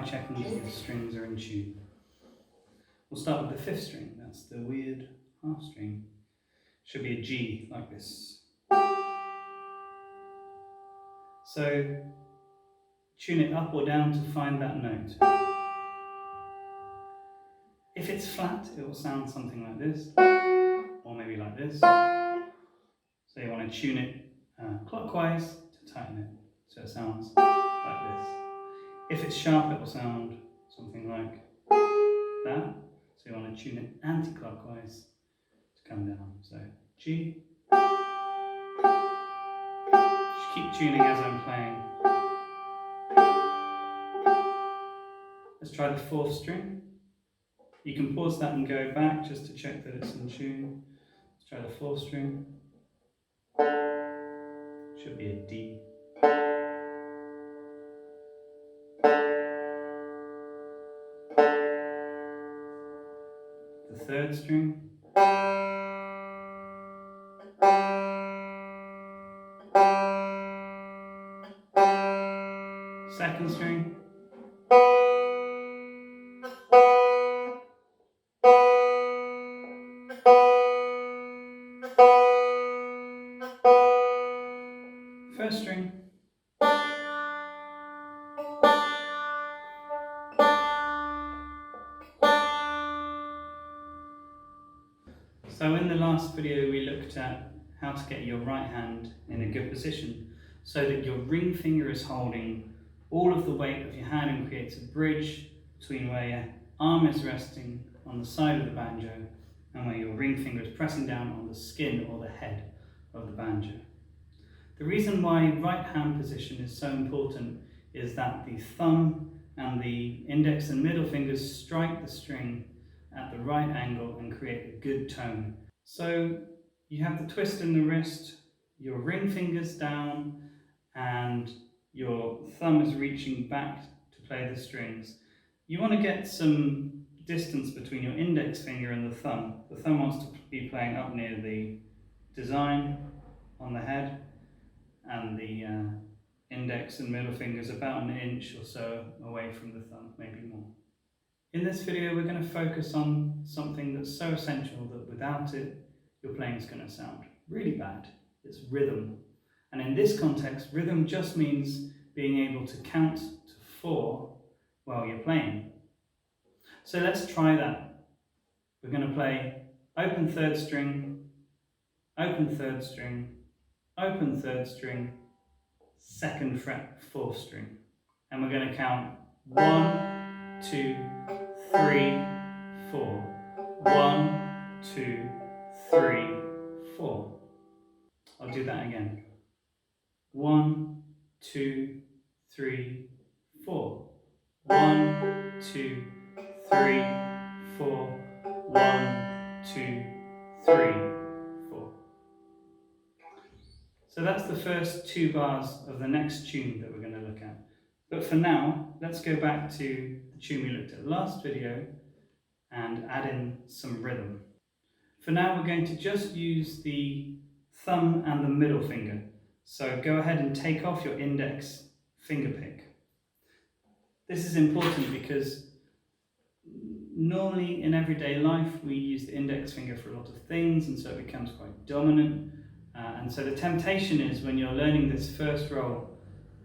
start checking that your strings are in tune. We'll start with the 5th string, that's the weird half string. Should be a G, like this. So, tune it up or down to find that note. If it's flat, it will sound something like this, or maybe like this. So you want to tune it clockwise to tighten it, so it sounds like this. If it's sharp, it will sound something like that. So you want to tune it anti-clockwise to come down. So G. Just keep tuning as I'm playing. Let's try the 4th string. You can pause that and go back just to check that it's in tune. Let's try the 4th string. Should be a D. The 3rd string. 2nd string. First string. So in the last video we looked at how to get your right hand in a good position so that your ring finger is holding all of the weight of your hand and creates a bridge between where your arm is resting on the side of the banjo and where your ring finger is pressing down on the skin or the head of the banjo. The reason why right hand position is so important is that the thumb and the index and middle fingers strike the string at the right angle and create a good tone. So you have the twist in the wrist, your ring fingers down, and your thumb is reaching back to play the strings. You want to get some distance between your index finger and the thumb. The thumb wants to be playing up near the design on the head, and the index and middle fingers about an inch or so away from the thumb, maybe more. In this video we're going to focus on something that's so essential that without it your playing is going to sound really bad. It's rhythm. And in this context, rhythm just means being able to count to 4 while you're playing. So let's try that. We're going to play open 3rd string, open 3rd string, open 3rd string, 2nd fret 4th string. And we're going to count 1, 2, 3, 4. 1, 2, 3, 4. I'll do that again. 1, 2, 3, 4. 1, 2, 3, 4. 1, 2, 3, 4. So that's the first 2 bars of the next tune that we're going to look at. But for now, let's go back to the tune we looked at last video and add in some rhythm. For now, we're going to just use the thumb and the middle finger. So go ahead and take off your index finger pick. This is important because normally in everyday life we use the index finger for a lot of things, and so it becomes quite dominant. And so the temptation is, when you're learning this first roll,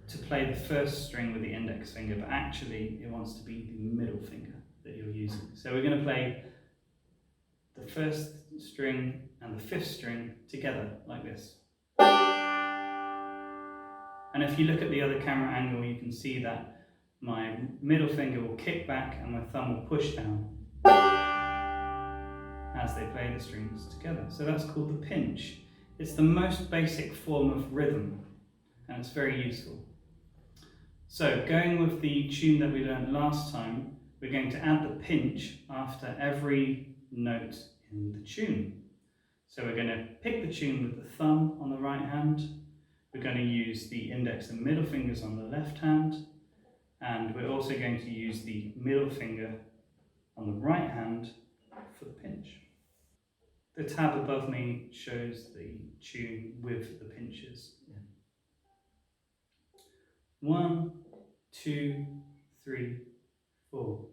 to play the first string with the index finger, but actually it wants to be the middle finger that you're using. So we're going to play the 1st string and the 5th string together like this. And if you look at the other camera angle, you can see that my middle finger will kick back and my thumb will push down as they play the strings together. So that's called the pinch. It's the most basic form of rhythm, and it's very useful. So going with the tune that we learned last time, we're going to add the pinch after every note in the tune. So we're going to pick the tune with the thumb on the right hand, we're going to use the index and middle fingers on the left hand, and we're also going to use the middle finger on the right hand for the pinch. The tab above me shows the tune with the pinches in. 1, 2, 3, 4.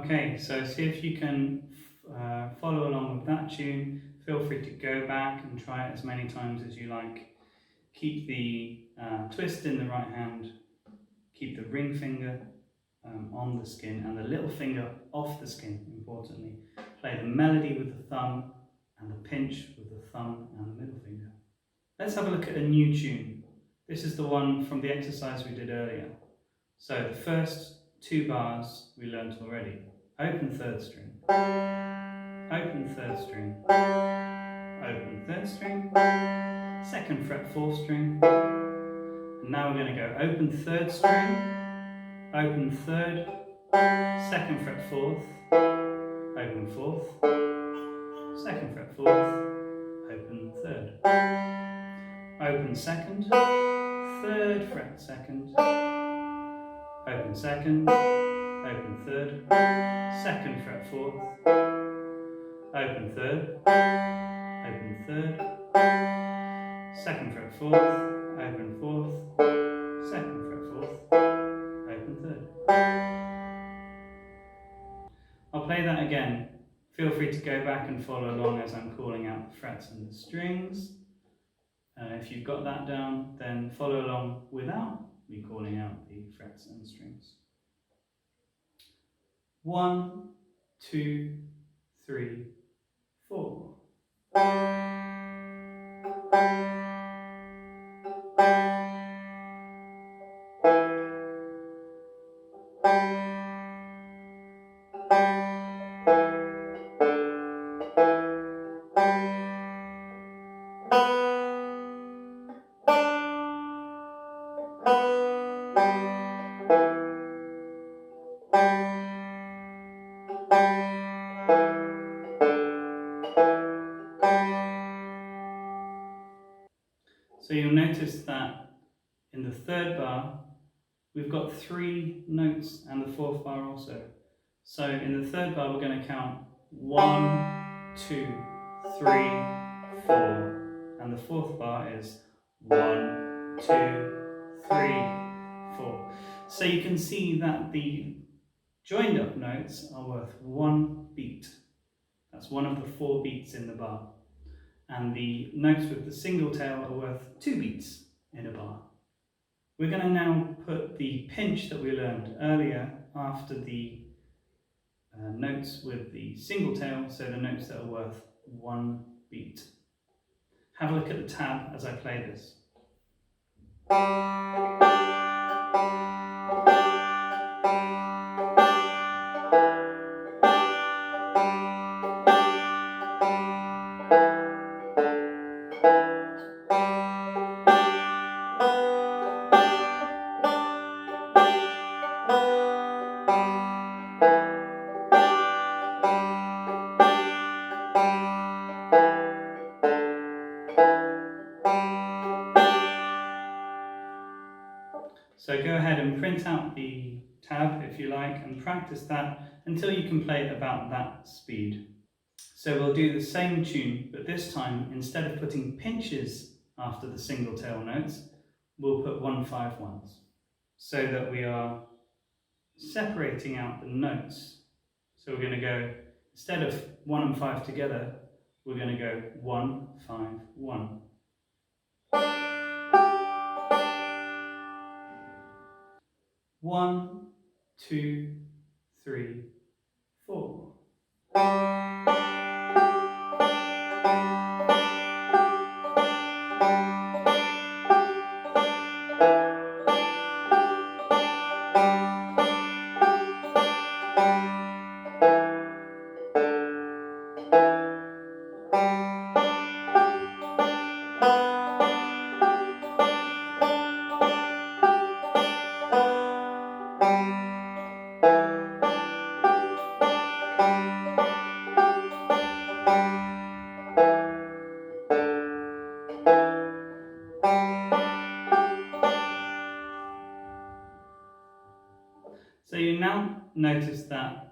Okay, so see if you can follow along with that tune. Feel free to go back and try it as many times as you like. Keep the twist in the right hand, keep the ring finger on the skin and the little finger off the skin, importantly. Play the melody with the thumb and the pinch with the thumb and the middle finger. Let's have a look at a new tune. This is the one from the exercise we did earlier. So the first 2 bars we learnt already. Open 3rd string, open 3rd string, open 3rd string, 2nd fret 4th string, and now we're going to go open 3rd string, open 3rd, 2nd fret 4th, open 4th, 2nd fret 4th, open 3rd, open 2nd, 3rd fret 2nd, open 2nd, open 3rd, 2nd fret 4th, open 3rd, open 3rd, 2nd fret 4th, open 4th, 2nd fret 4th, open 3rd. I'll play that again. Feel free to go back and follow along as I'm calling out the frets and the strings. If you've got that down, then follow along without me calling out the frets and strings. 1, 2, 3, 4. So you'll notice that in the 3rd bar, we've got 3 notes and the 4th bar also. So in the 3rd bar, we're going to count 1, 2, 3, 4. And the 4th bar is 1, 2, 3, 4. So you can see that the joined up notes are worth 1 beat. That's one of the 4 beats in the bar. And the notes with the single tail are worth 2 beats in a bar. We're going to now put the pinch that we learned earlier after the notes with the single tail, so the notes that are worth 1 beat. Have a look at the tab as I play this. So go ahead and print out the tab if you like and practice that until you can play it about that speed. So we'll do the same tune, but this time instead of putting pinches after the single tail notes, we'll put 1-5-1s so that we are separating out the notes. So we're going to go, instead of 1 and 5 together, we're going to go 1, 5, 1. 1, 2, 3, 4.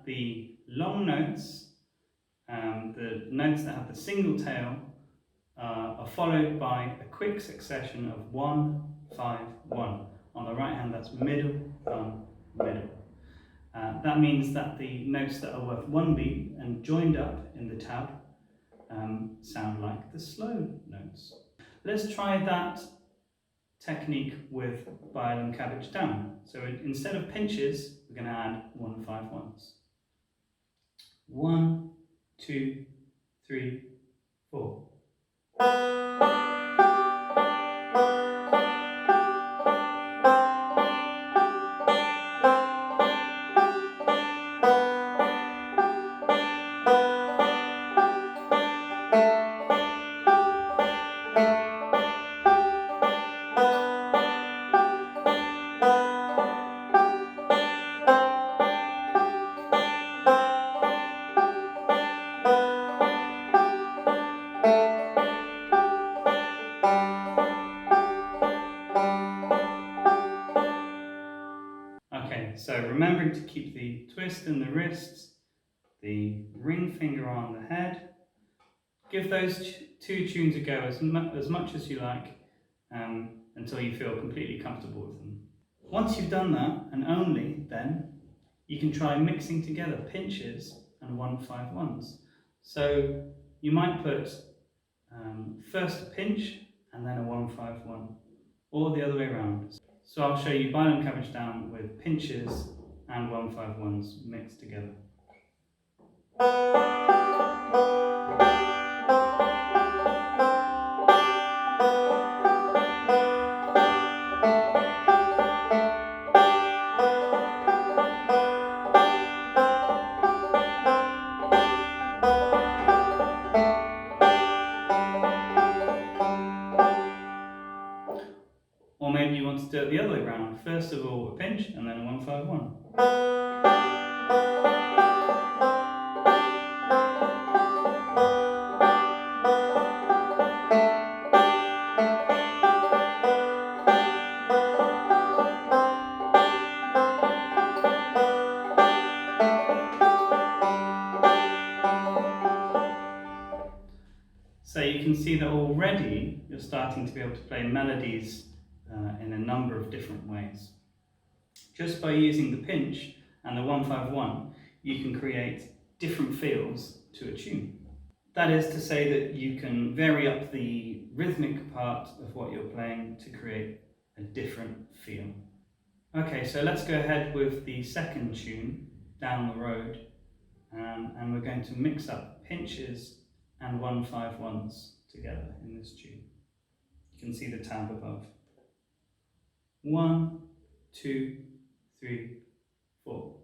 that the long notes, the notes that have the single tail, are followed by a quick succession of 1, 5, 1. On the right hand, that's middle, thumb, middle. That means that the notes that are worth 1 beat and joined up in the tab sound like the slow notes. Let's try that technique with violin cabbage down. So instead of pinches, we're going to add 1, 5, 1s. 1, 2, 3, 4. Okay, so remembering to keep the twist in the wrists, the ring finger on the head. Give those two tunes a go as much as you like until you feel completely comfortable with them. Once you've done that, and only then, you can try mixing together pinches and 1, 5, 1s. So you might put first a pinch and then a 1, 5, 1, or the other way around. So I'll show you violin cabbage down with pinches and 1, 5, 1s mixed together. Or maybe you want to do it the other way around. First of all, a pinch and then a 1, 5, 1. So you can see that already you're starting to be able to play melodies in a number of different ways. Just by using the pinch and the 1, 5, 1, you can create different feels to a tune. That is to say that you can vary up the rhythmic part of what you're playing to create a different feel. Okay, so let's go ahead with the second tune, Down the Road, and we're going to mix up pinches and 1, 5, 1s together in this tune. You can see the tab above. 1, 2, 3, 4.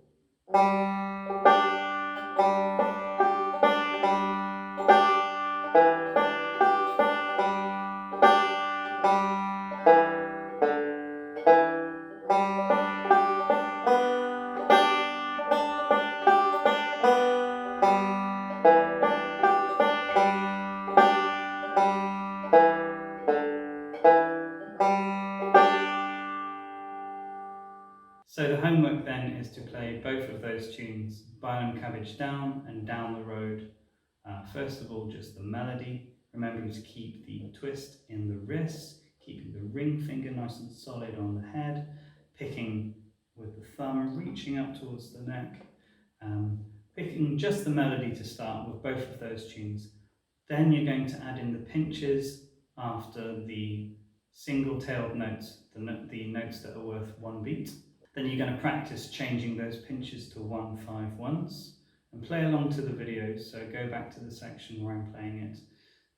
So the homework then is to play both of those tunes, Violin Cabbage Down and Down the Road. First of all, just the melody, remembering to keep the twist in the wrists, keeping the ring finger nice and solid on the head, picking with the thumb, reaching up towards the neck, picking just the melody to start with both of those tunes. Then you're going to add in the pinches after the single-tailed notes, the notes that are worth 1 beat. Then you're going to practice changing those pinches to 1, 5, 1s and play along to the video. So go back to the section where I'm playing it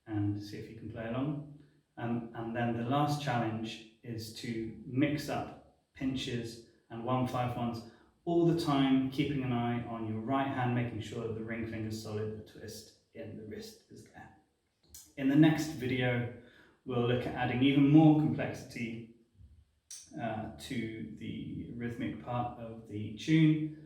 and see if you can play along. And then the last challenge is to mix up pinches and 1, 5, 1s all the time, keeping an eye on your right hand, making sure that the ring finger is solid, the twist in the wrist is there. In the next video, we'll look at adding even more complexity to the rhythmic part of the tune.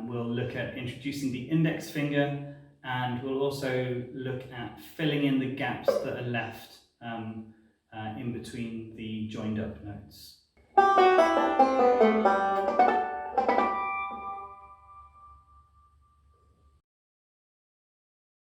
We'll look at introducing the index finger, and we'll also look at filling in the gaps that are left in between the joined up notes.